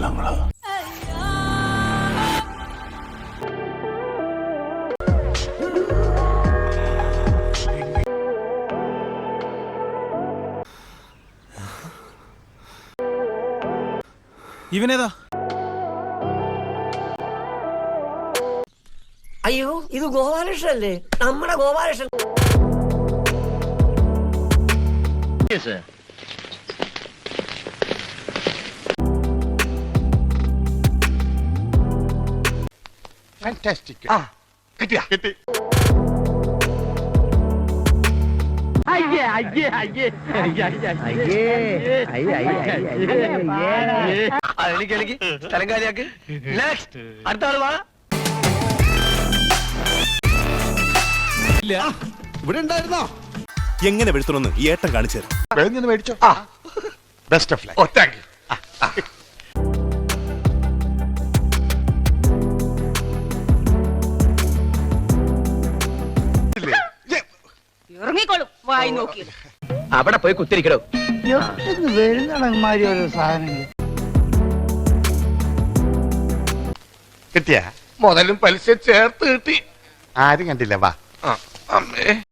செல்லங்களா? ഇവനേതാ? അയ്യോ ഇത് ഗോപാലകൃഷ്ണല്ലേ, നമ്മുടെ ഗോപാലകൃഷ്ണൻ. ഫാന്റാസ്റ്റിക്. കിട്ടി. അടുത്ത ആള് വാ. ഇവിടെ ഉണ്ടായിരുന്നോ? എങ്ങനെ വെളുത്തണമെന്ന് ഈ ഏട്ടൻ കാണിച്ചു തരാം. മേടിച്ചോ. Best of luck. Oh thank you. ഇറങ്ങിക്കോളും വായി നോക്കി. അവിടെ പോയി കുത്തിരിക്കണോ? വരുന്നടങ്ങന്മാരി ഓരോ സാധനങ്ങൾ. കിട്ടിയ മുതലും പലിശ ചേർത്ത് കിട്ടി. ആരും കണ്ടില്ല. വാ. അമ്മേ.